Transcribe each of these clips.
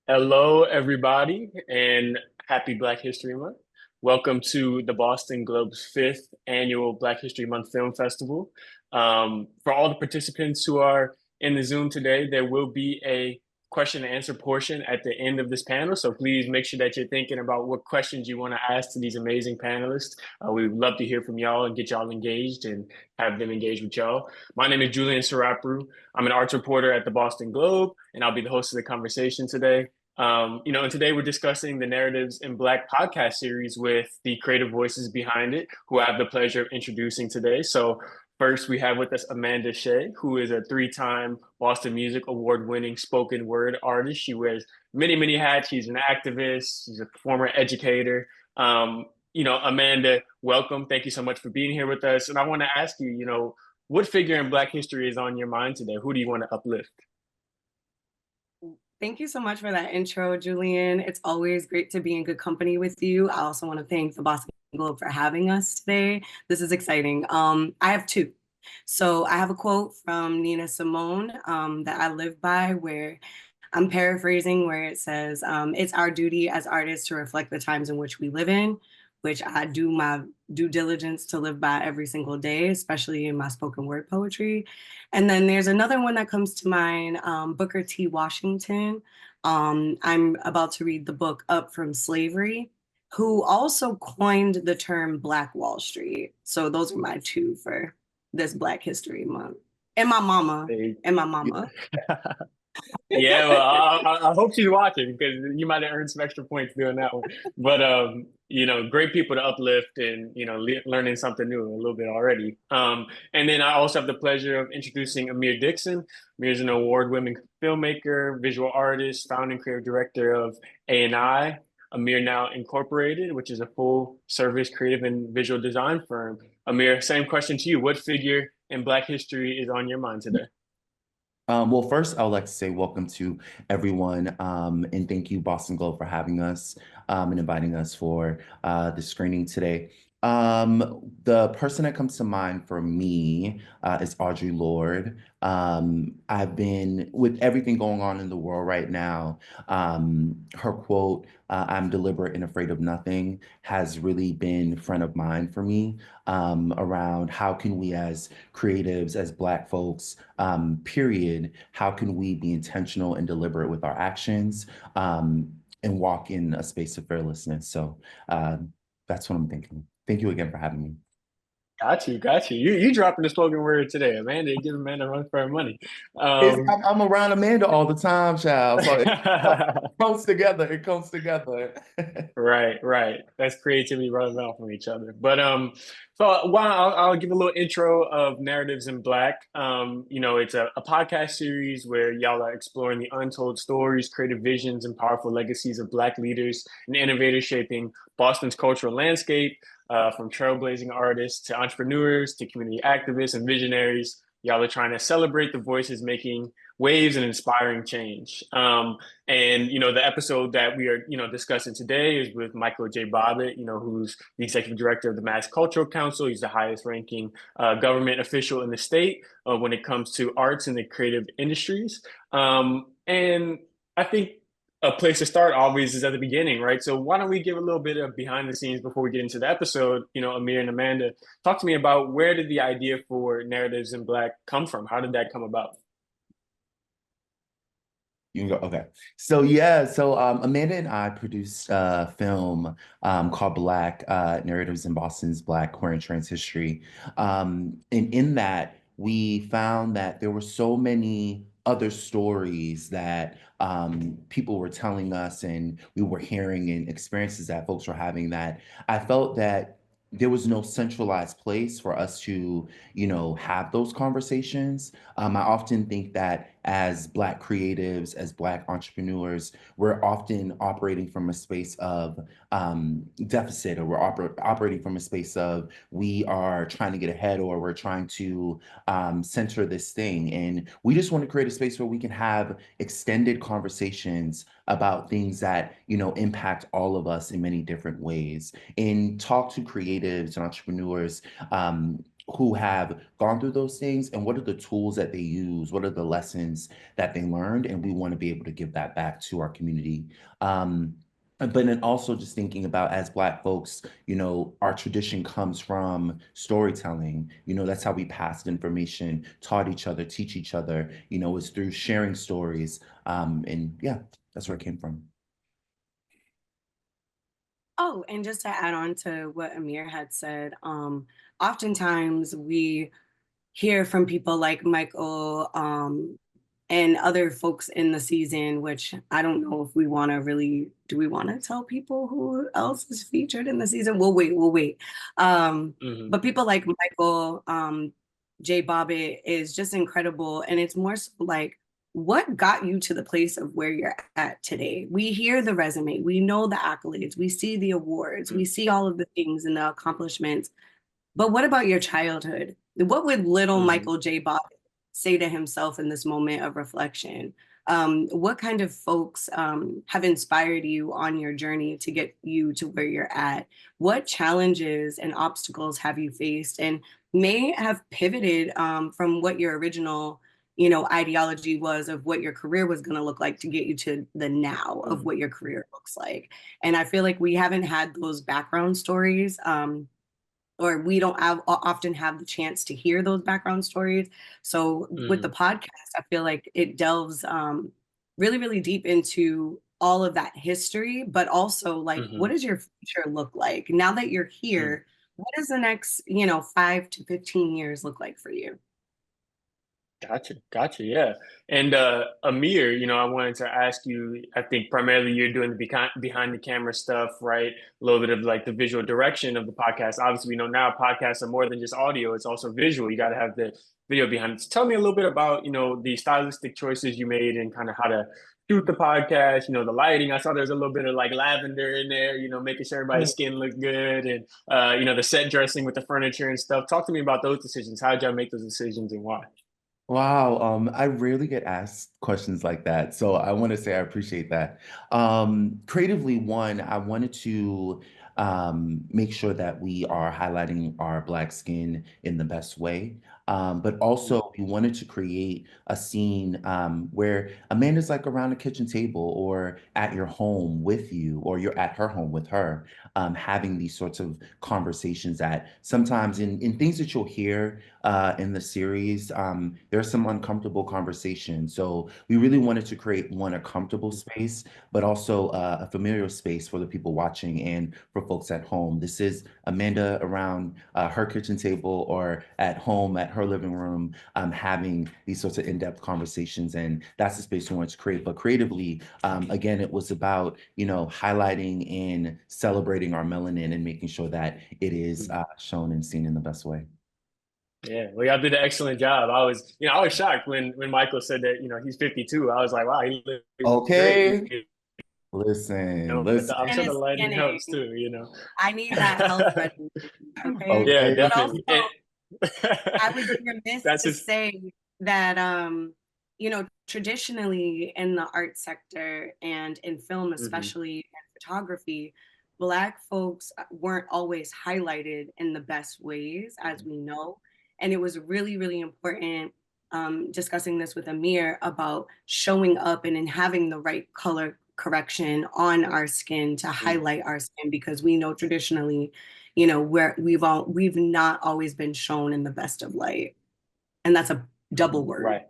Hello, everybody, and happy Black History Month. Welcome to the Boston Globe's fifth annual Black History Month Film Festival. For all the participants who are in the Zoom today, there will be a question and answer portion at the end of this panel. So please make sure that you're thinking about what questions you want to ask to these amazing panelists. We would love to hear from y'all and get y'all engaged and have them engage with y'all. My name is Julian Sarapru. I'm an arts reporter at the Boston Globe, and I'll be the host of the conversation today. And today we're discussing the Narratives in Black podcast series with the creative voices behind it, who I have the pleasure of introducing today. So, first, we have with us Amanda Shea, who is a three-time Boston Music Award-winning spoken word artist. She wears many, many hats. She's an activist. She's a former educator. Amanda, welcome. Thank you so much for being here with us. And I want to ask you, what figure in Black history is on your mind today? Who do you want to uplift? Thank you so much for that intro, Julian. It's always great to be in good company with you. I also want to thank the Boston Globe for having us today. This is exciting. I have two. So I have a quote from Nina Simone that I live by, where I'm paraphrasing, where it says, it's our duty as artists to reflect the times in which we live in, which I do my due diligence to live by every single day, especially in my spoken word poetry. And then there's another one that comes to mind, Booker T. Washington. I'm about to read the book Up from Slavery, who also coined the term Black Wall Street. So those are my two for this Black History Month. And my mama, Hey. and my mama. Yeah, well, I hope she's watching because you might have earned some extra points doing that one. But great people to uplift and learning something new a little bit already. And then I also have the pleasure of introducing Amir Dixon. Amir is an award-winning filmmaker, visual artist, founding creative director of A&I, Amir Now Incorporated, which is a full-service creative and visual design firm. Amir, same question to you: what figure in Black history is on your mind today? Well, first, I would like to say welcome to everyone, and thank you, Boston Globe, for having us and inviting us for the screening today. The person that comes to mind for me is Audre Lorde. I've been, with everything going on in the world right now, her quote, "I'm deliberate and afraid of nothing," has really been front of mind for me around how can we as creatives, as Black folks, period, how can we be intentional and deliberate with our actions and walk in a space of fearlessness? So that's what I'm thinking. Thank you again for having me. Got you, got you. You dropping the spoken word today, Amanda. Give Amanda a run for her money. I'm around Amanda all the time, child. So it comes together. It comes together. Right, right. That's creativity running out from each other. So while I'll give a little intro of Narratives in Black. It's a podcast series where y'all are exploring the untold stories, creative visions, and powerful legacies of Black leaders and innovators shaping Boston's cultural landscape. From trailblazing artists to entrepreneurs to community activists and visionaries, y'all are trying to celebrate the voices making waves and inspiring change. The episode that we are, discussing today is with Michael J. Bobbitt, who's the executive director of the Mass Cultural Council. He's the highest ranking government official in the state when it comes to arts and the creative industries. And I think a place to start always is at the beginning, right? So why don't we give a little bit of behind the scenes before we get into the episode? Amir and Amanda, talk to me about where did the idea for Narratives in Black come from? How did that come about? You can go. Okay. So yeah, Amanda and I produced a film called Black Narratives in Boston's Black Queer and Trans History. And in that, we found that there were so many other stories that people were telling us and we were hearing and experiences that folks were having that I felt that there was no centralized place for us to, have those conversations. I often think that as Black creatives, as Black entrepreneurs, we're often operating from a space of deficit, or we're operating from a space of we are trying to get ahead, or we're trying to center this thing. And we just want to create a space where we can have extended conversations about things that, impact all of us in many different ways. And talk to creatives and entrepreneurs who have gone through those things, and what are the tools that they use, what are the lessons that they learned, and we want to be able to give that back to our community. But then also just thinking about, as Black folks, our tradition comes from storytelling. That's how we passed information, taught each other, teach each other, is through sharing stories. And yeah, that's where it came from. Oh, and just to add on to what Amir had said, oftentimes we hear from people like Michael, and other folks in the season, which I don't know if we want to really, do we want to tell people who else is featured in the season? We'll wait. Hmm. But people like Michael, Jay Bobbitt is just incredible. And it's more so like, what got you to the place of where you're at today? We hear the resume, we know the accolades, we see the awards, we see all of the things and the accomplishments. But what about your childhood? What would little Hmm. Michael J. Bobbitt say to himself in this moment of reflection? What kind of folks have inspired you on your journey to get you to where you're at? What challenges and obstacles have you faced and may have pivoted from what your original ideology was of what your career was going to look like to get you to the now of Hmm. what your career looks like? And I feel like we haven't had those background stories, or we don't often have the chance to hear those background stories. So with the Hmm. podcast, I feel like it delves really, really deep into all of that history, but also like, what Hmm. does your future look like now that you're here? What does the next, 5 to 15 years look like for you? Gotcha. Yeah. And Amir, I wanted to ask you, I think primarily you're doing the behind the camera stuff, right? A little bit of like the visual direction of the podcast. Obviously, we know now podcasts are more than just audio, it's also visual. You got to have the video behind it. So tell me a little bit about, the stylistic choices you made and kind of how to shoot the podcast, the lighting. I saw there's a little bit of like lavender in there, making sure everybody's skin looked good, and the set dressing with the furniture and stuff. Talk to me about those decisions. How did y'all make those decisions and why? Wow, I rarely get asked questions like that, so I want to say I appreciate that. Creatively, one, I wanted to make sure that we are highlighting our Black skin in the best way. But also, we wanted to create a scene where Amanda's like around a kitchen table or at your home with you, or you're at her home with her, having these sorts of conversations that sometimes in things that you'll hear in the series, there's some uncomfortable conversation. So we really wanted to create one, a comfortable space, but also a familiar space for the people watching and for folks at home. This is Amanda around her kitchen table or at home at her living room, having these sorts of in-depth conversations. And that's the space we wanted to create. But creatively, again, it was about, highlighting and celebrating our melanin and making sure that it is shown and seen in the best way. Yeah, well, y'all did an excellent job. I was shocked when Michael said that, he's 52. I was like, wow, he looks great. Okay. Listen, But I'm And sure the it's lighting skinning. helps too. I need that health regimen, okay? Yeah, Okay. But also, definitely. And I would be remiss that's to just, say that, traditionally in the art sector and in film, mhm, especially and photography, Black folks weren't always highlighted in the best ways, as mhm, we know. And it was really, really important, discussing this with Amir about showing up and in having the right color correction on our skin to mhm, highlight our skin, because we know traditionally, where we've not always been shown in the best of light. And that's a double word. right.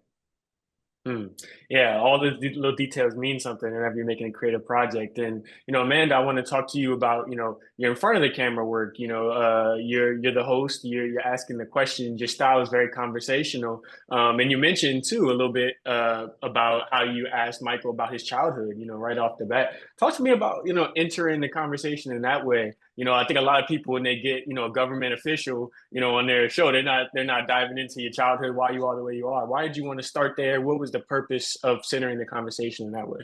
Hmm. Yeah, all the little details mean something whenever you're making a creative project. And Amanda, I want to talk to you about you're in front of the camera work. You're the host. You're asking the questions. Your style is very conversational. And you mentioned too a little bit about how you asked Michael about his childhood. Right off the bat. Talk to me about entering the conversation in that way. I think a lot of people when they get a government official on their show, they're not diving into your childhood, why you are the way you are. Why did you want to start there? What was the purpose of centering the conversation in that way?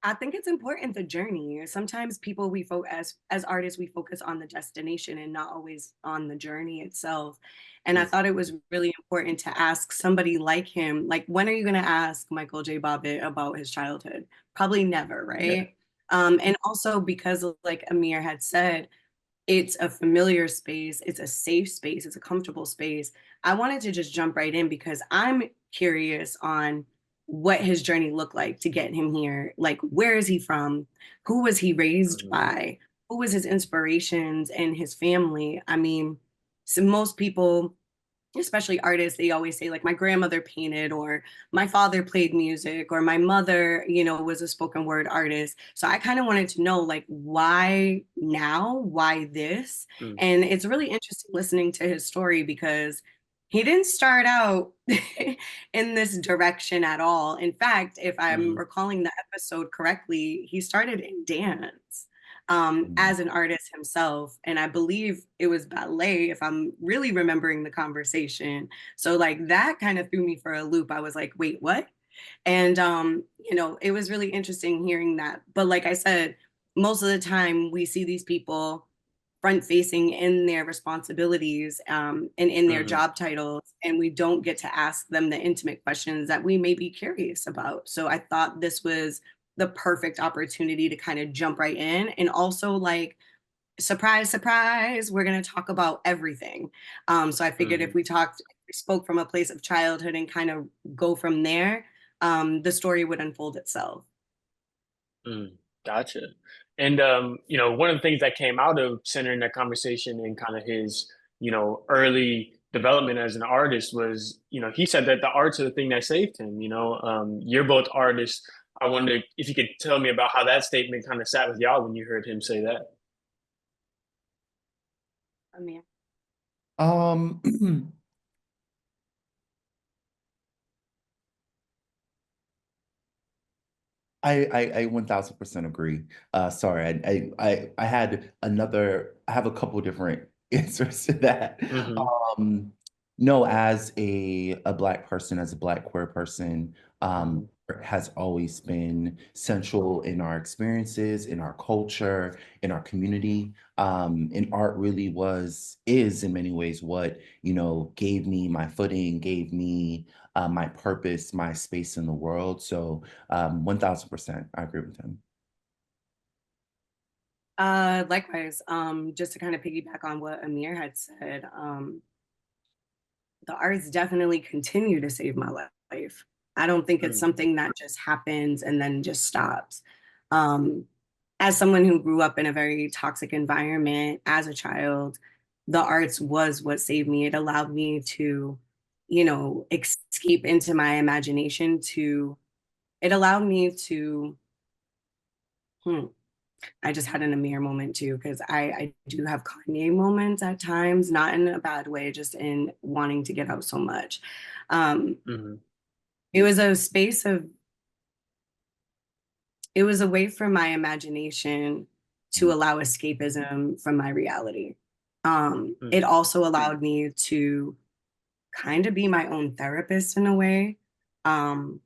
I think it's important, the journey. Sometimes people as artists we focus on the destination and not always on the journey itself. And I Mm. thought it was really important to ask somebody like him, like, when are you going to ask Michael J. Bobbitt about his childhood? Probably never, Yeah. right? And also because, like Amir had said, it's a familiar space, it's a safe space, it's a comfortable space. I wanted to just jump right in because I'm curious on what his journey looked like to get him here. Like, where is he from? Who was he raised Mhm. by? Who was his inspirations and his family? I mean, so most people, especially artists, they always say like my grandmother painted or my father played music or my mother, was a spoken word artist. So I kind of wanted to know like why now, why this? Mm. And it's really interesting listening to his story because he didn't start out in this direction at all. In fact, if I'm Mhm. recalling the episode correctly, he started in dance Mm. as an artist himself. And I believe it was ballet, if I'm really remembering the conversation. So, like, that kind of threw me for a loop. I was like, wait, what? And, it was really interesting hearing that. But, like I said, most of the time we see these people front facing in their responsibilities and in their Mhm. job titles, and we don't get to ask them the intimate questions that we may be curious about. So I thought this was the perfect opportunity to kind of jump right in and also like surprise surprise, we're going to talk about everything. So I figured if Mhm. we spoke from a place of childhood and kind of go from there, the story would unfold itself. Mm. Gotcha. And one of the things that came out of centering that conversation and kind of his, early development as an artist was, he said that the arts are the thing that saved him. You're both artists. I wonder if you could tell me about how that statement kind of sat with y'all when you heard him say that. I mean, Um, I 1000% agree. Sorry, I have a couple different answers to that. Hmm. Um, no, as a black person, as a black queer person, Hmm. has always been central in our experiences, in our culture, in our community. And art really is in many ways what, gave me my footing, gave me my purpose, my space in the world. So 1000%. I agree with him. likewise, just to kind of piggyback on what Amir had said, the arts definitely continue to save my life. I don't think it's Mm. something that just happens and then just stops. Um, as someone who grew up in a very toxic environment as a child, the arts was what saved me. It allowed me to, escape into my imagination, it allowed me to, hmm, I just had an Amir moment too, because I do have Kanye moments at times, not in a bad way, just in wanting to get out so much. Um, Hmm. it was a space of, it was a way for my imagination to Mm. allow escapism from my reality. It Mm. also allowed me to kind of be my own therapist in a way. Um,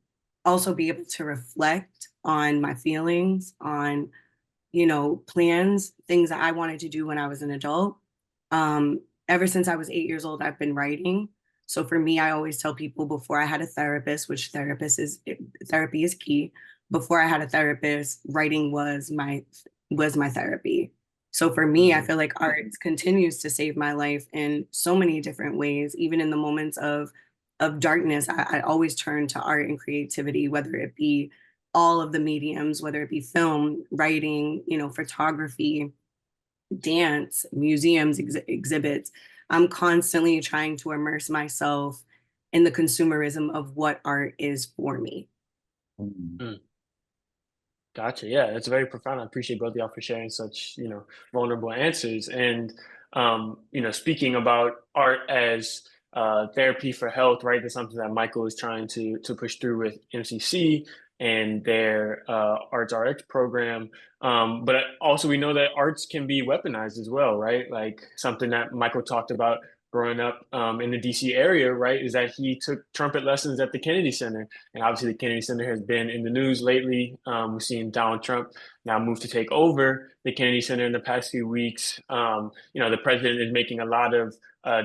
also be able to reflect on my feelings, on plans, things that I wanted to do when I was an adult. Ever since I was 8 years old, I've been writing. So for me, I always tell people before I had a therapist, which therapy is key. Before I had a therapist, writing was my therapy. So for me, I Hmm. feel like art continues to save my life in so many different ways, even in the moments of darkness. I always turn to art and creativity, whether it be all of the mediums, whether it be film, writing, photography, dance, museums, exhibits. I'm constantly trying to immerse myself in the consumerism of what art is for me. Mm. Mm. Gotcha. Yeah, it's very profound. I appreciate both of y'all for sharing such, vulnerable answers. And speaking about art as therapy for health, right? That's something that Michael is trying to push through with MCC and their Arts RX program. But also, we know that arts can be weaponized as well, right? Like something that Michael talked about growing up in the DC area, right? Is that he took trumpet lessons at the Kennedy Center, and obviously, the Kennedy Center has been in the news lately. We've seen Donald Trump now move to take over the Kennedy Center in the past few weeks. The president is making a lot of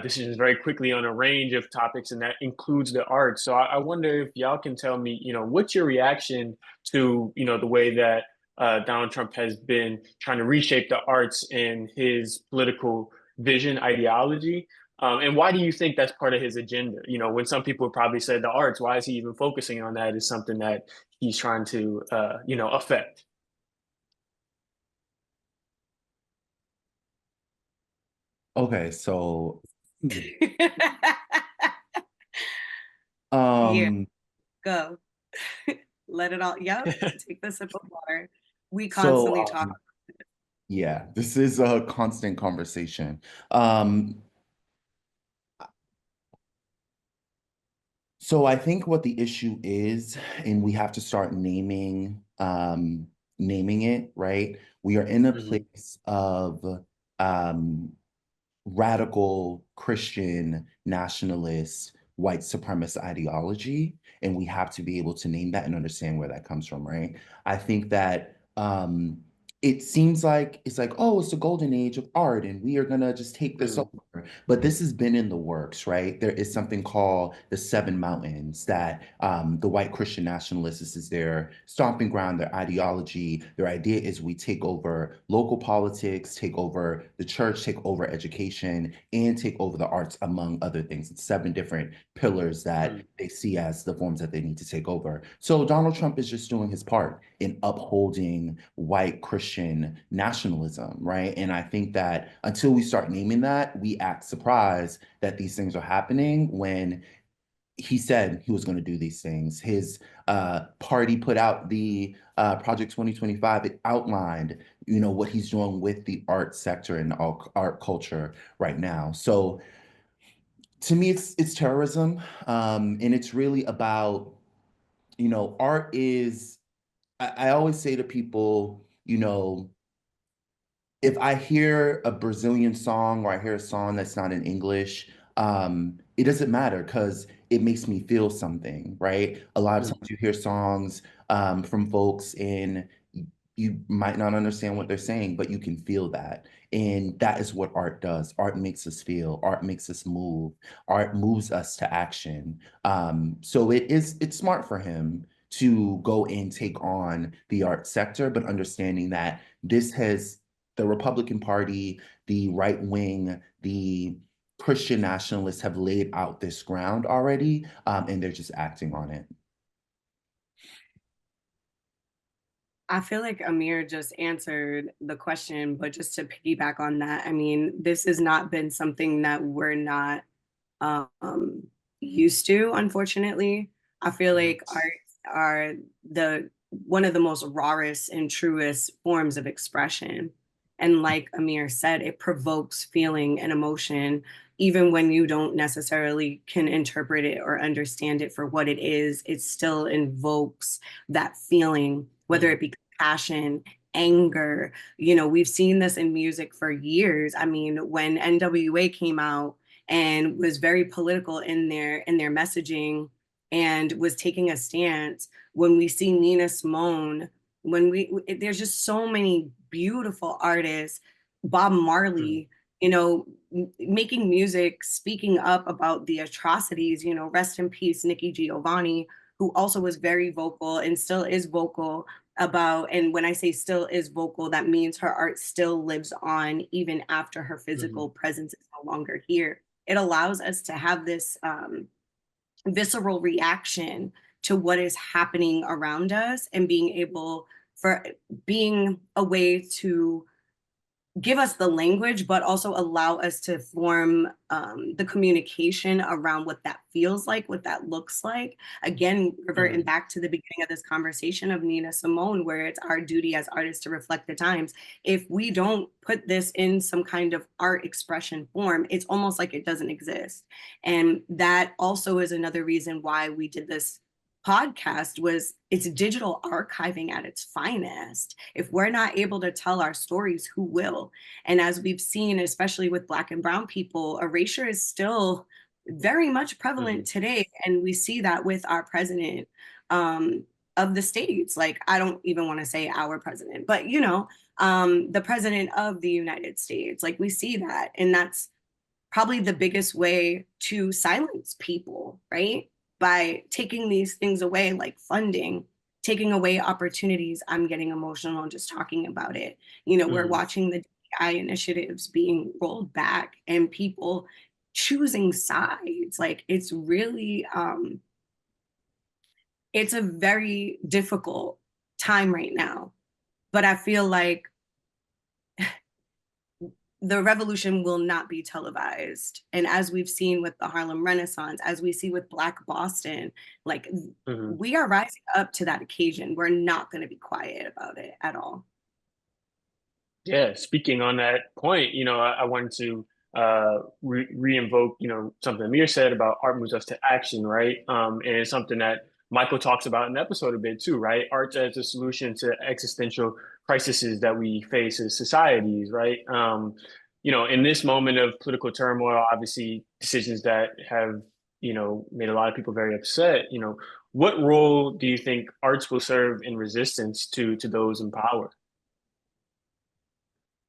decisions very quickly on a range of topics, and that includes the arts. So I wonder if y'all can tell me, what's your reaction to, the way that Donald Trump has been trying to reshape the arts in his political vision ideology. And why do you think that's part of his agenda? You know, when some people probably said the arts, why is he even focusing on that? Is something that he's trying to, affect. Okay, so Yeah, um go. Let it all, yep, take the sip of water. We so constantly talk. yeah, this is a constant conversation. Um So I think what the issue is, and we have to start naming it, right? We are in a Mhm. place of um radical Christian nationalist white supremacist ideology, and we have to be able to name that and understand where that comes from, right? I think that it seems like it's like, oh, it's the golden age of art, and we are gonna just take this Mhm. over. But this has been in the works, right? There is something called the Seven Mountains that the white Christian nationalists, this is their stomping ground, their ideology. Their idea is we take over local politics, take over the church, take over education, and take over the arts, among other things. It's seven different pillars that Mhm. they see as the forms that they need to take over. So Donald Trump is just doing his part in upholding white Christian nationalism, right? And I think that until we start naming that, we act surprised that these things are happening when he said he was going to do these things. His party put out the Project 2025. It outlined, what he's doing with the art sector and art culture right now. So to me, it's terrorism, and it's really about, art is. I always say to people, if I hear a Brazilian song or I hear a song that's not in English, it doesn't matter because it makes me feel something, right? A lot of Mhm. times you hear songs from folks and you might not understand what they're saying, but you can feel that. And that is what art does. Art makes us feel, art makes us move, art moves us to action. So it's smart for him to go and take on the art sector, but understanding that this has the Republican Party, the right wing, the Christian nationalists have laid out this ground already, and they're just acting on it. I feel like Amir just answered the question, but just to piggyback on that, I mean, this has not been something that we're not um, used to, unfortunately. I feel Mhm. like arts are the one of the most rawest and truest forms of expression. And like Amir said, it provokes feeling and emotion, even when you don't necessarily can interpret it or understand it for what it is. It still invokes that feeling, whether Mhm. it be passion, anger. We've seen this in music for years. I mean, when NWA came out and was very political in their messaging and was taking a stance, when we see Nina Simone, there's just so many beautiful artists, Bob Mhm. Marley, making music, speaking up about the atrocities, rest in peace, Nikki Giovanni, who also was very vocal and still is vocal about, and when I say still is vocal, that means her art still lives on even after her Mhm. physical presence is no longer here. It allows us to have this visceral reaction to what is happening around us, and being a way to give us the language, but also allow us to form the communication around what that feels like, what that looks like. Again, reverting Mhm. back to the beginning of this conversation of Nina Simone, where it's our duty as artists to reflect the times. If we don't put this in some kind of art expression form, it's almost like it doesn't exist. And that also is another reason why we did this podcast. Was it's digital archiving at its finest. If we're not able to tell our stories, who will? And as we've seen, especially with Black and Brown people, erasure is still very much prevalent Mhm. today. And we see that with our president of the States. Like, I don't even want to say our president, but the president of the United States. Like, we see that. And that's probably the biggest way to silence people, right? By taking these things away, like funding. taking away opportunities. I'm getting emotional just talking about it. You know, we're Mm, watching the DEI initiatives being rolled back and people choosing sides. Like it's really it's a very difficult time right now. But I feel like the revolution will not be televised. And as we've seen with the Harlem Renaissance, as we see with Black Boston, like mhm. we are rising up to that occasion. We're not going to be quiet about it at all. Yeah, speaking on that point, I wanted to re-invoke, something Amir said about art moves us to action, right? And it's something that Michael talks about in the episode a bit too, right? Art as a solution to existential crises that we face as societies, right? In this moment of political turmoil, obviously decisions that have, made a lot of people very upset, what role do you think arts will serve in resistance to those in power?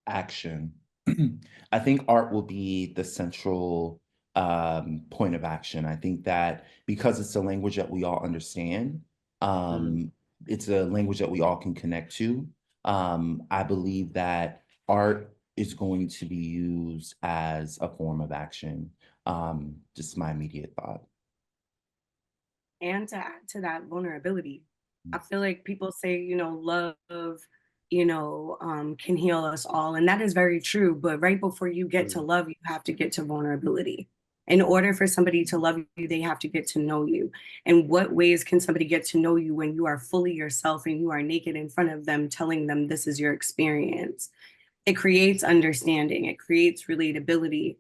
Action. I think art will be the central point of action. I think that because it's a language that we all understand, Mm, um, it's a language that we all can connect to. I believe that art is going to be used as a form of action. Just my immediate thought. And to add to that, vulnerability. I Mm, feel like people say, love, can heal us all. And that is very true. But right before you get to mm, love, you have to get to vulnerability. In order for somebody to love you, they have to get to know you. And what ways can somebody get to know you when you are fully yourself and you are naked in front of them, telling them this is your experience? It creates understanding, it creates relatability,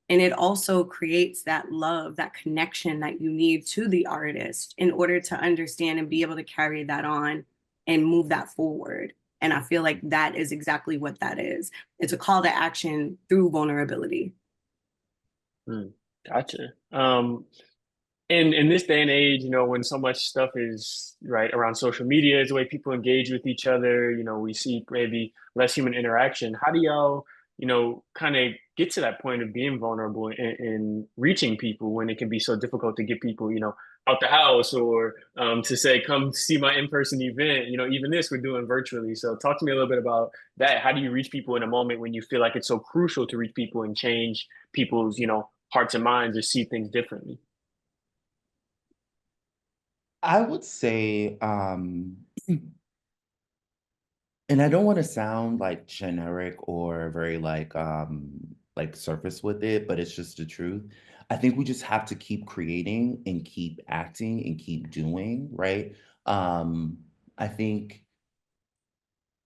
and it also creates that love, that connection that you need to the artist in order to understand and be able to carry that on and move that forward. And I feel like that is exactly what that is. It's a call to action through vulnerability. mm. Gotcha. In this day and age, when so much stuff is right around social media, is the way people engage with each other. We see maybe less human interaction. How do y'all, kind of get to that point of being vulnerable and reaching people when it can be so difficult to get people, out the house or to say, come see my in-person event. Even this we're doing virtually. So talk to me a little bit about that. How do you reach people in a moment when you feel like it's so crucial to reach people and change people's, hearts and minds or see things differently? I would say, and I don't want to sound like generic or very like surface with it, but it's just the truth. I think we just have to keep creating and keep acting and keep doing, right? Um, I think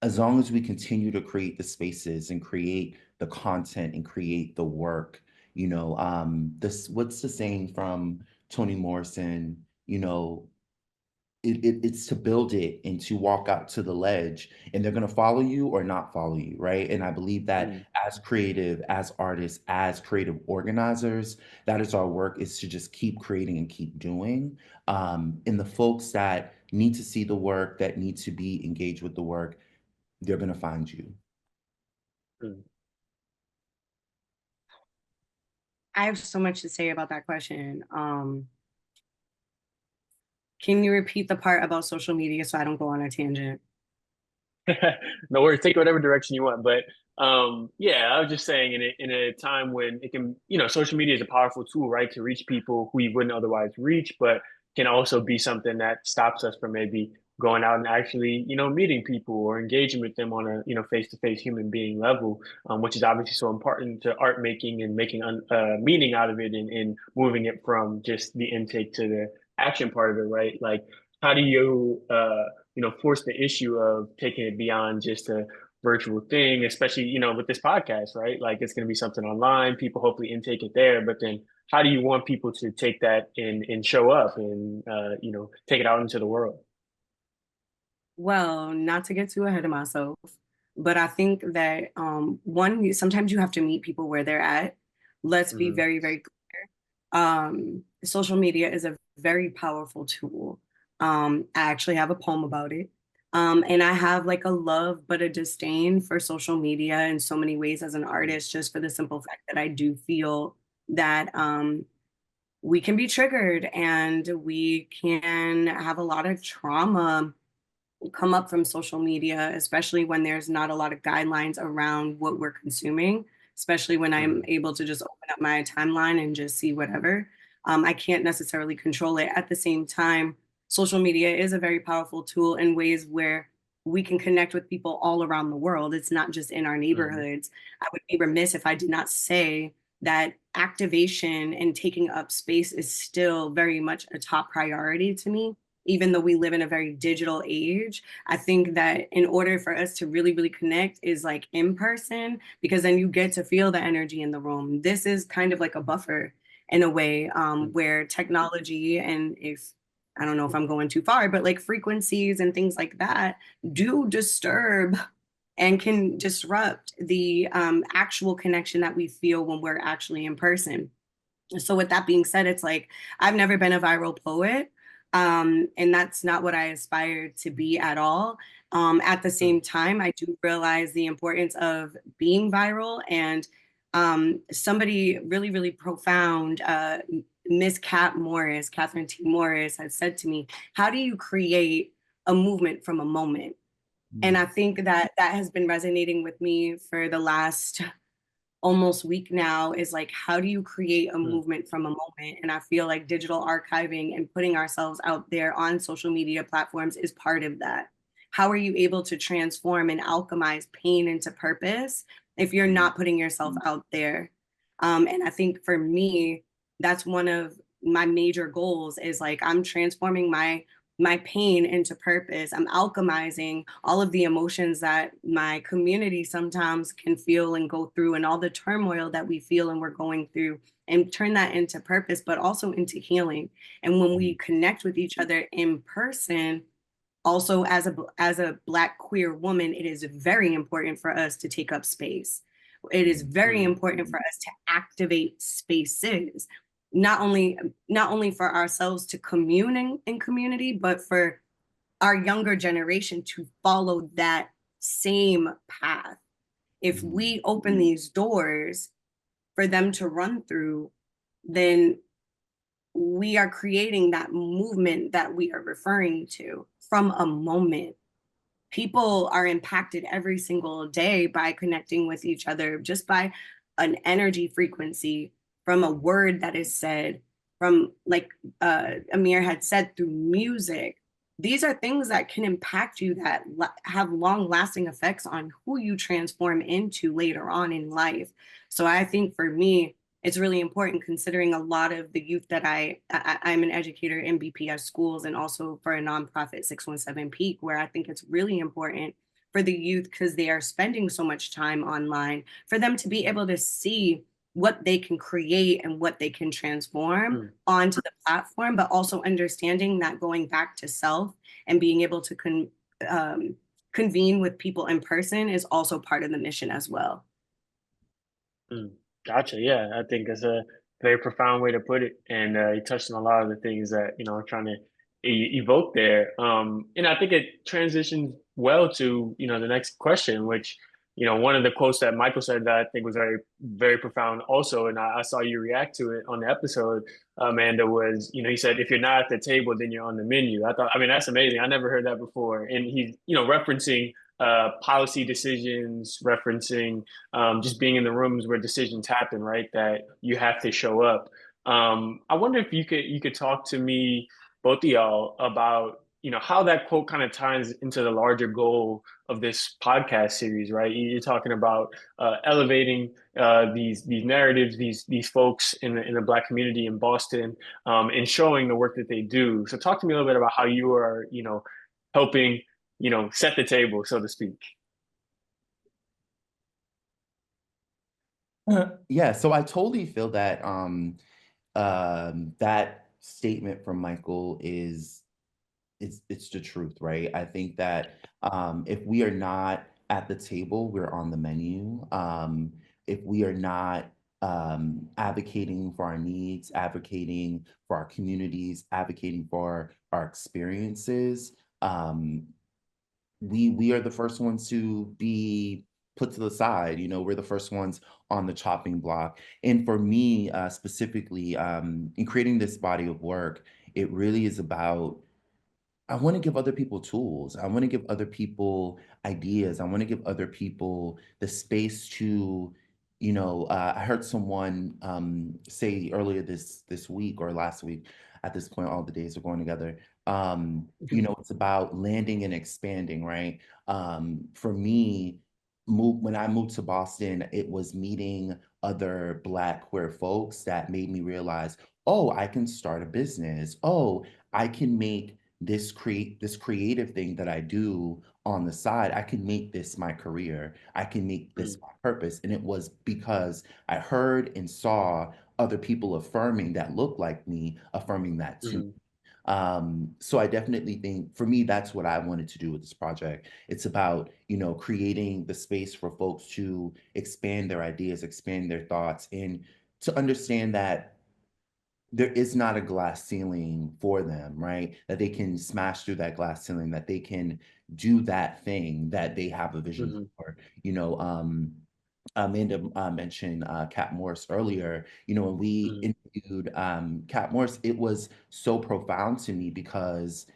as long as we continue to create the spaces and create the content and create the work, this what's the saying from Toni Morrison, it's to build it and to walk out to the ledge, and they're going to follow you or not follow you, right? And I believe that Mm, as creative, as artists, as creative organizers, that is our work, is to just keep creating and keep doing. And the folks that need to see the work, that need to be engaged with the work, they're going to find you. mm. I have so much to say about that question. Can you repeat the part about social media so I don't go on a tangent? No worries, take it whatever direction you want. But yeah, I was just saying in a time when it can, social media is a powerful tool, right, to reach people who we wouldn't otherwise reach, but can also be something that stops us from maybe going out and actually, meeting people or engaging with them on a, face-to-face human being level, which is obviously so important to art making and making meaning out of it and moving it from just the intake to the action part of it, right? Like, how do you force the issue of taking it beyond just a virtual thing, especially, with this podcast, right? Like it's going to be something online, people hopefully intake it there, but then how do you want people to take that and show up and, take it out into the world? Well, not to get too ahead of myself, but I think that sometimes you have to meet people where they're at. Let's be Hmm. very, very clear. Social media is a very powerful tool. I actually have a poem about it. And I have like a love but a disdain for social media in so many ways as an artist, just for the simple fact that I do feel that we can be triggered and we can have a lot of trauma come up from social media, especially when there's not a lot of guidelines around what we're consuming, especially when I'm Mm, able to just open up my timeline and just see whatever. I can't necessarily control it. At the same time, social media is a very powerful tool in ways where we can connect with people all around the world. It's not just in our mm, neighborhoods. I would be remiss if I did not say that activation and taking up space is still very much a top priority to me, even though we live in a very digital age. I think that in order for us to really, really connect is like in person, because then you get to feel the energy in the room. This is kind of like a buffer in a way, mm, where technology, and if I don't know if I'm going too far, but like frequencies and things like that do disturb and can disrupt the actual connection that we feel when we're actually in person. So with that being said, it's like I've never been a viral poet. And that's not what I aspire to be at all. At the mm, same time, I do realize the importance of being viral. And somebody really, really profound, Miss Cat Morris, Catherine T. Morris, has said to me, how do you create a movement from a moment? And mm, I think that that has been resonating with me for the last almost week now, is like, how do you create a mm, movement from a moment? And I feel like digital archiving and putting ourselves out there on social media platforms is part of that. How are you able to transform and alchemize pain into purpose if you're mm, not putting yourself out there? And I think for me, that's one of my major goals, is like I'm transforming my pain into purpose. I'm alchemizing all of the emotions that my community sometimes can feel and go through, and all the turmoil that we feel and we're going through, and turn that into purpose, but also into healing. And when we mm, connect with each other in person, also as a Black queer woman, it is very important for us to take up space. It is very mm, important for us to activate spaces, not only for ourselves to commune in community, but for our younger generation to follow that same path. If mm, we open these doors for them to run through, then we are creating that movement that we are referring to from a moment. People are impacted every single day by connecting with each other, just by an energy frequency, from a word that is said, from like Amir had said, through music. These are things that can impact you, that have long lasting effects on who you transform into later on in life. So I think for me, it's really important, considering a lot of the youth that I'm an educator in BPS schools, and also for a nonprofit 617 Peak, where I think it's really important for the youth, because they are spending so much time online, for them to be able to see what they can create and what they can transform mm. onto the platform, but also understanding that going back to self and being able to um, convene with people in person is also part of the mission as well. Mm, gotcha. Yeah, I think it's a very profound way to put it, and you touched on a lot of the things that I'm trying to evoke there. And I think it transitions well to the next question, which one of the quotes that Michael said that I think was very very profound also, and I saw you react to it on the episode, Amanda. Was he said if you're not at the table, then you're on the menu. I mean that's amazing. I never heard that before, and he's referencing policy decisions, referencing just being in the rooms where decisions happen, right? That you have to show up. I wonder if you could talk to me, both of y'all, about how that quote kind of ties into the larger goal of this podcast series, right? You're talking about elevating these narratives, these folks in the Black community in Boston, and showing the work that they do. So talk to me a little bit about how you are, helping, set the table, so to speak. Yeah, so I totally feel that that statement from Michael is it's the truth, right? I think that if we are not at the table, we're on the menu. If we are not advocating for our needs, advocating for our communities, advocating for our experiences, we are the first ones to be put to the side. We're the first ones on the chopping block. And for me, specifically, in creating this body of work, it really is about I want to give other people tools. I want to give other people ideas. I want to give other people the space to, I heard someone say earlier this week or last week, at this point, all the days are going together. It's about landing and expanding, right? For me, when I moved to Boston, it was meeting other Black queer folks that made me realize, oh, I can start a business. Oh, I can make this creative thing that I do on the side. I can make this my career. I can make this my purpose. And it was because I heard and saw other people affirming that look like me, affirming that too. So I definitely think for me, that's what I wanted to do with this project. It's about, creating the space for folks to expand their ideas, expand their thoughts, and to understand that there is not a glass ceiling for them, right? That they can smash through that glass ceiling, that they can do that thing that they have a vision Mm-hmm. for. Amanda mentioned Kat Morris earlier. When we Mm-hmm. interviewed Kat Morris, it was so profound to me because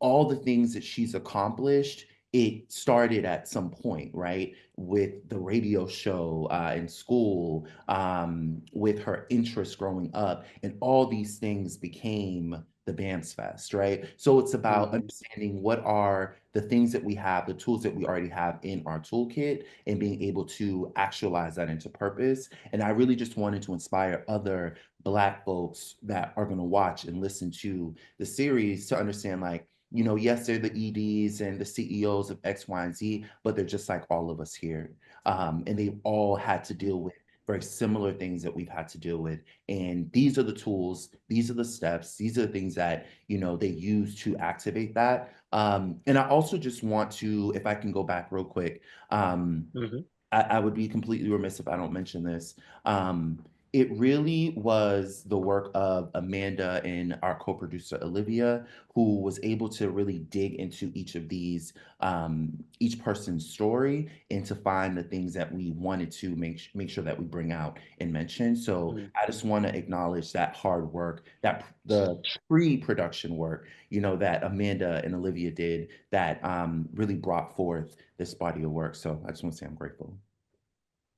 all the things that she's accomplished, it started at some point, right? With the radio show in school, with her interest growing up, and all these things became the BAMS Fest, right? So it's about Mm-hmm. understanding what are the things that we have, the tools that we already have in our toolkit, and being able to actualize that into purpose. And I really just wanted to inspire other Black folks that are going to watch and listen to the series to understand, like, yes, they're the EDs and the CEOs of X, Y, and Z, but they're just like all of us here. And they've all had to deal with very similar things that we've had to deal with. And these are the tools, these are the steps, these are the things that, they use to activate that. And I also just want to, if I can go back real quick, Mm-hmm. I would be completely remiss if I don't mention this. It really was the work of Amanda and our co-producer Olivia, who was able to really dig into each person's story and to find the things that we wanted to make sure that we bring out and mention. So Mm-hmm. I just want to acknowledge that hard work, that the pre-production work, that Amanda and Olivia did that really brought forth this body of work. So I just want to say I'm grateful.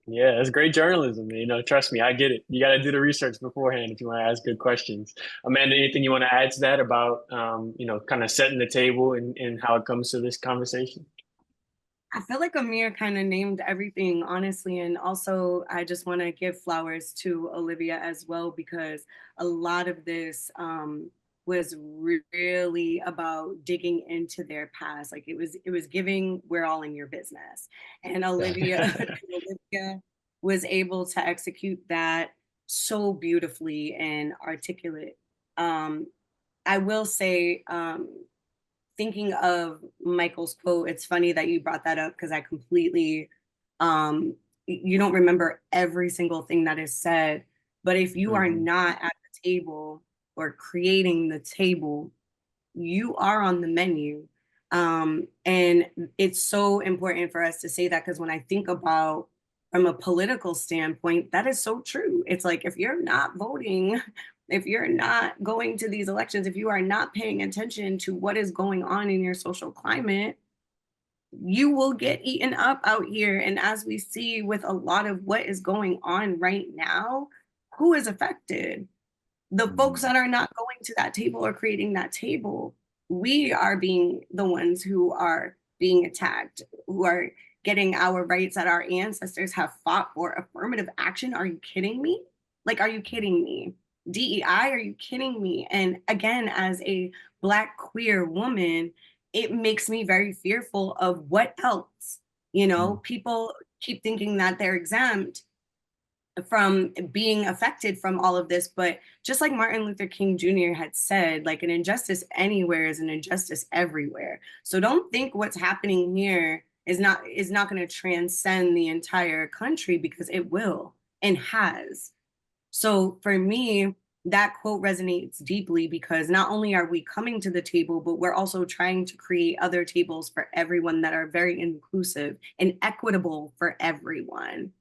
Yeah, it's great journalism. Trust me, I get it. You got to do the research beforehand if you want to ask good questions. Amanda, anything you want to add to that about, kind of setting the table and how it comes to this conversation? I feel like Amir kind of named everything, honestly. And also, I just want to give flowers to Olivia as well, because a lot of this was really about digging into their past. Like it was giving, we're all in your business. And Olivia was able to execute that so beautifully and articulate. Um, I will say, thinking of Michael's quote, it's funny that you brought that up because I completely, you don't remember every single thing that is said, but if you are Mm-hmm. not at the table or creating the table, you are on the menu. And it's so important for us to say that because when I think about from a political standpoint, that is so true. It's like if you're not voting, if you're not going to these elections, if you are not paying attention to what is going on in your social climate, you will get eaten up out here. And as we see with a lot of what is going on right now, who is affected? The folks Mhm. that are not going to that table or creating that table, we are being the ones who are being attacked, who are getting our rights that our ancestors have fought for. Affirmative action, are you kidding me? Like, are you kidding me? DEI, are you kidding me? And again, as a Black queer woman, it makes me very fearful of what else. People keep thinking that they're exempt from being affected from all of this, but just like Martin Luther King Jr. had said, like an injustice anywhere is an injustice everywhere. So don't think what's happening here is not going to transcend the entire country, because it will and has. So for me, that quote resonates deeply because not only are we coming to the table, but we're also trying to create other tables for everyone that are very inclusive and equitable for everyone.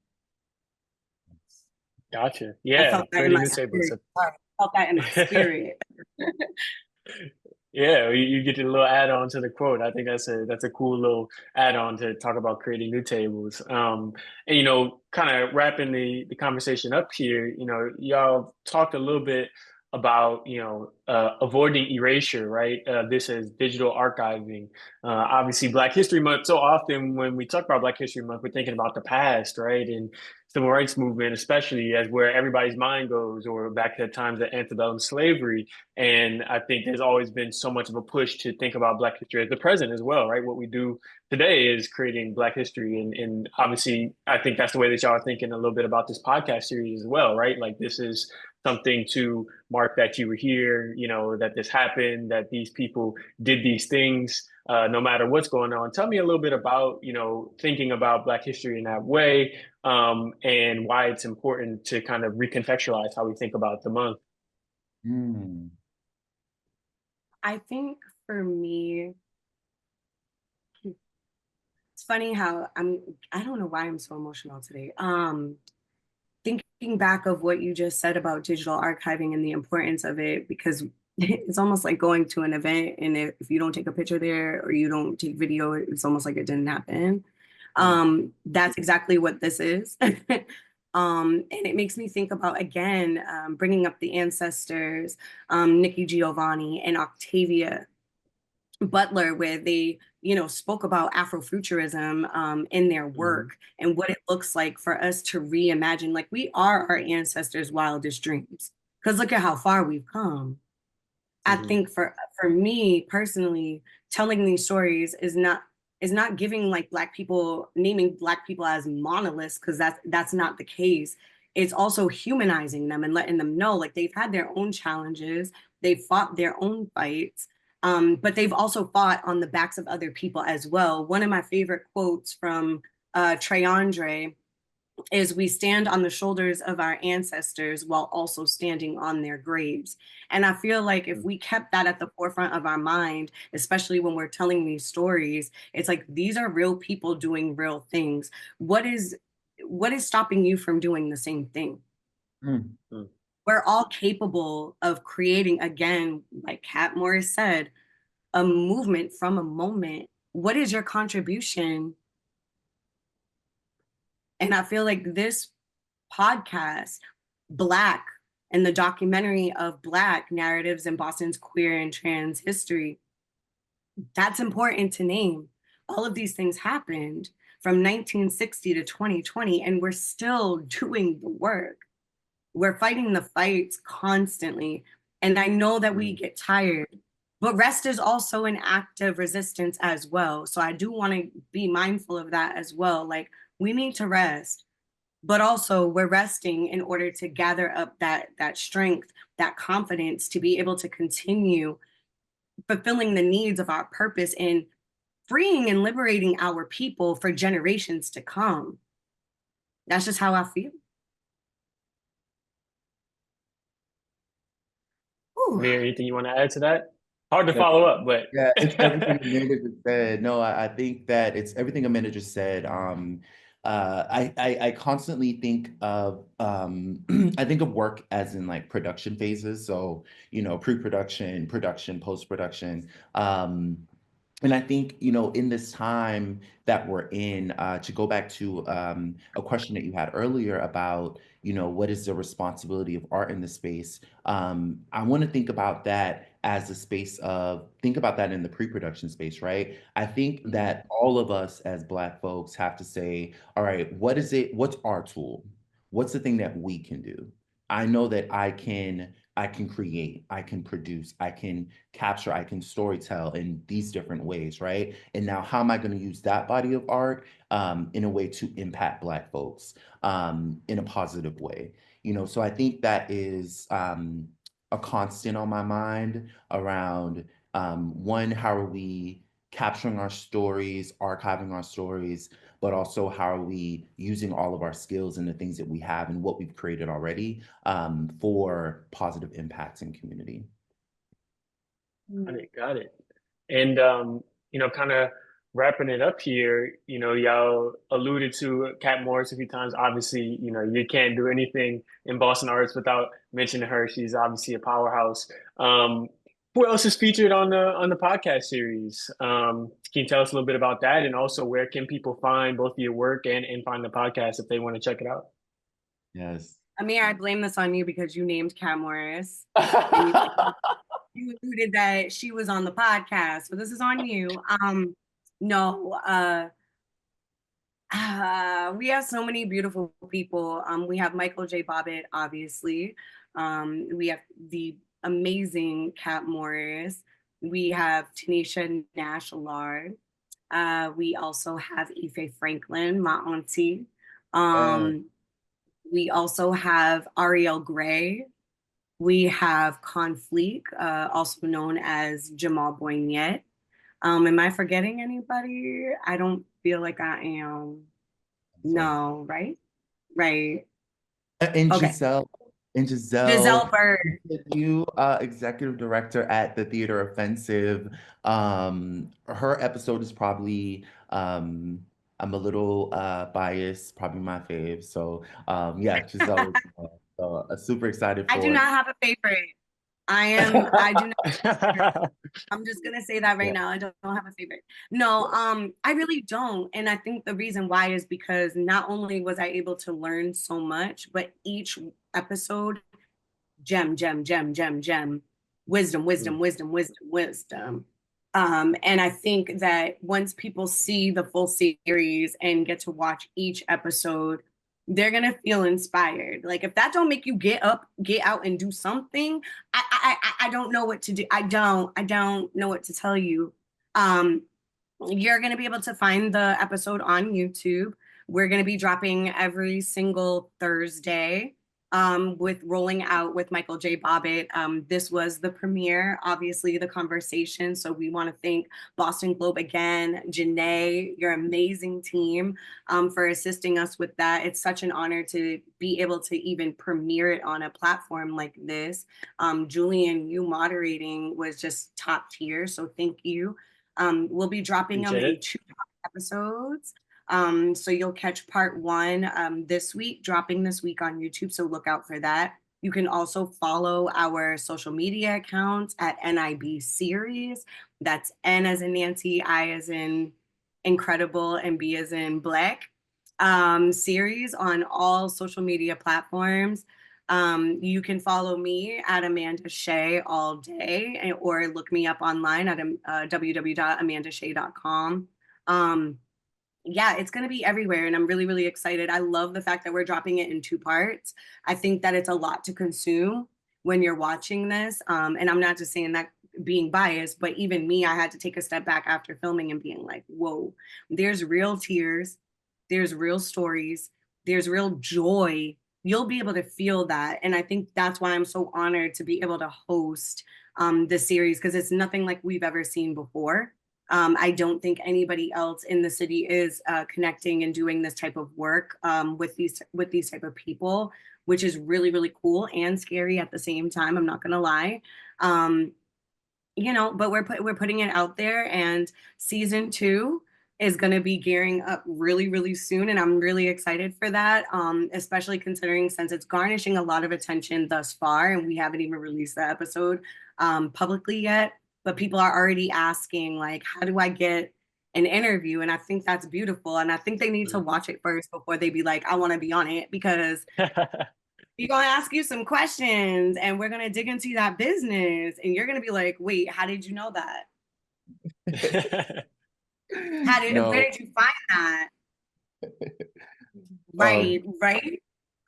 Gotcha. I Yeah, felt that in creating my the table. spirit. I felt that in my spirit. Yeah, you get a little add-on to the quote. I think that's a cool little add-on to talk about creating new tables. And kind of wrapping the conversation up here, y'all talked a little bit about, avoiding erasure, right? This is digital archiving. Obviously, Black History Month, so often when we talk about Black History Month, we're thinking about the past, right? And civil rights movement, especially as where everybody's mind goes, or back to the times of antebellum slavery. And I think there's always been so much of a push to think about Black history as the present as well, right? What we do today is creating Black history. And obviously, I think that's the way that y'all are thinking a little bit about this podcast series as well, right? Like this is something to mark that you were here, that this happened, that these people did these things, no matter what's going on. Tell me a little bit about, thinking about Black history in that way, and why it's important to kind of recontextualize how we think about the month. Mm. I think for me, it's funny how I don't know why I'm so emotional today. Thinking back of what you just said about digital archiving and the importance of it, because it's almost like going to an event, and if you don't take a picture there or you don't take video, it's almost like it didn't happen. That's exactly what this is. And it makes me think about, again, bringing up the ancestors, Nikki Giovanni and Octavia Butler, where they, spoke about Afrofuturism in their work and what it looks like for us to reimagine. Like we are our ancestors' wildest dreams. Because look at how far we've come. I Mm-hmm. think for me personally, telling these stories is not giving like Black people, naming Black people as monoliths, because that's not the case. It's also humanizing them and letting them know like they've had their own challenges, they've fought their own fights, but they've also fought on the backs of other people as well. One of my favorite quotes from Trey Andre is, "We stand on the shoulders of our ancestors while also standing on their graves." And I feel like if we kept that at the forefront of our mind, especially when we're telling these stories, it's like these are real people doing real things. What is stopping you from doing the same thing? Mm. We're all capable of creating, again, like Kat Morris said, a movement from a moment. What is your contribution? And I feel like this podcast, Black, and the documentary of Black narratives in Boston's queer and trans history, that's important to name. All of these things happened from 1960 to 2020, and we're still doing the work. We're fighting the fights constantly. And I know that we get tired, but rest is also an act of resistance as well. So I do want to be mindful of that as well. Like we need to rest, but also we're resting in order to gather up that strength, that confidence to be able to continue fulfilling the needs of our purpose and freeing and liberating our people for generations to come. That's just how I feel. Ooh. Amir, anything you want to add to that? Hard to Yeah, follow up, but yeah, it's everything Amanda just said. No, I think that it's everything Amanda just said. I constantly think of I think of work as in like production phases. So, pre-production, production, post-production. And I think, in this time that we're in, to go back to a question that you had earlier about, what is the responsibility of art in the space? I want to think about that as a space of, think about that in the pre-production space, right? I think that all of us as Black folks have to say, all right, what's our tool? What's the thing that we can do? I know that I can create, I can produce, I can capture, I can storytell in these different ways, right? And now, how am I going to use that body of art in a way to impact Black folks in a positive way? So I think that is a constant on my mind around one, how are we capturing our stories, archiving our stories, but also how are we using all of our skills and the things that we have and what we've created already for positive impacts in community. got it. And kind of wrapping it up here, y'all alluded to Kat Morris a few times. Obviously, you can't do anything in Boston arts without mentioning her. She's obviously a powerhouse. Who else is featured on the podcast series? Can you tell us a little bit about that, and also where can people find both your work and find the podcast if they want to check it out? Yes. Amir, I blame this on you because you named Kat Morris and you alluded that she was on the podcast. So this is on you. No, we have so many beautiful people. We have Michael J. Bobbitt, obviously. We have the amazing Kat Morris. We have Tanisha Nash Lard. We also have Ife Franklin, my auntie. Yes. We also have Ariel Gray. We have Conflict, also known as Jamal Boynet. Am I forgetting anybody? I don't feel like I am. So, No, right? Right. and Okay. Giselle, Giselle Bird. you, executive director at the Theater Offensive. Her episode is probably, I'm a little biased, probably my fave. So, yeah, Giselle, super excited I do for it. not have a favorite. I do not. I'm just gonna say that right Yeah. now. I don't have a favorite. No, I really don't. And I think the reason why is because not only was I able to learn so much, but each episode, gem, gem, gem, gem, gem, wisdom, wisdom, wisdom, wisdom, wisdom. And I think that once people see the full series and get to watch each episode, they're gonna feel inspired. Like if that don't make you get up, get out and do something, I don't know what to do. I don't know what to tell you. Um, you're going to be able to find the episode on YouTube. We're going to be dropping every single Thursday, with rolling out with Michael J. Bobbitt. This was the premiere, obviously, the conversation. So we want to thank Boston Globe again, Janae, your amazing team, for assisting us with that. It's such an honor to be able to even premiere it on a platform like this. Julian, you moderating was just top tier. So thank you. We'll be dropping them Appreciate in it. 2 episodes. So you'll catch part one this week, dropping this week on YouTube. So look out for that. You can also follow our social media accounts at NIB Series. That's N as in Nancy, I as in incredible, and B as in Black. Series on all social media platforms. You can follow me at Amanda Shea all day, or look me up online at www.amandashay.com. Yeah, it's going to be everywhere. And I'm really, really excited. I love the fact that we're dropping it in 2 parts. I think that it's a lot to consume when you're watching this. And I'm not just saying that being biased, but even me, I had to take a step back after filming and being like, whoa, there's real tears, there's real stories, there's real joy. You'll be able to feel that. And I think that's why I'm so honored to be able to host this series, because it's nothing like we've ever seen before. I don't think anybody else in the city is connecting and doing this type of work with these type of people, which is really, really cool and scary at the same time. I'm not gonna lie. Um, but we're putting it out there, and season 2 is going to be gearing up really, really soon, and I'm really excited for that. Especially considering since it's garnishing a lot of attention thus far, and we haven't even released the episode publicly yet. But people are already asking, like, how do I get an interview? And I think that's beautiful, and I think they need to watch it first before they be like, I want to be on it, because we're going to ask you some questions and we're going to dig into that business. And you're going to be like, wait, how did you know that? Where No, did you find that? um, Right.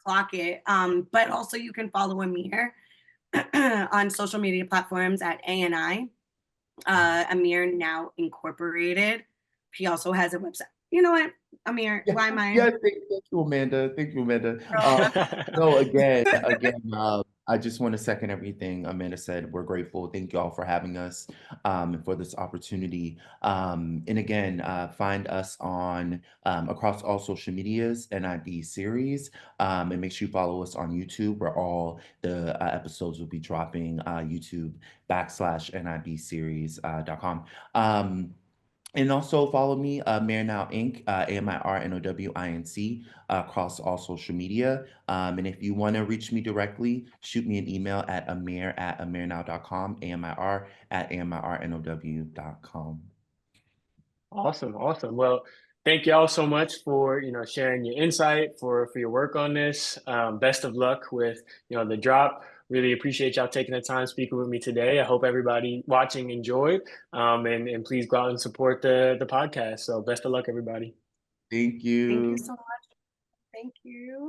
Clock it. But also you can follow Amir on social media platforms at ANI, Amir Now Incorporated. He also has a website. You know what, Amir, yeah, why am I? yeah, thank you, Amanda. Thank you, Amanda. No, again, I just want to second everything Amanda said. We're grateful. Thank you all for having us, and for this opportunity. And again, find us on across all social medias, NIB series, and make sure you follow us on YouTube, where all the episodes will be dropping. YouTube /NIB series.com. And also follow me, Mayor Now Inc., AMIRNOWINC, across all social media. And if you want to reach me directly, shoot me an email at amir@amirnow.com, AMIR@amirnow.com. Awesome, awesome. Well, thank y'all so much for sharing your insight for your work on this. Best of luck with the drop. Really appreciate y'all taking the time speaking with me today. I hope everybody watching enjoyed. And please go out and support the podcast. So best of luck, everybody. Thank Thank you you. so much. Thank you.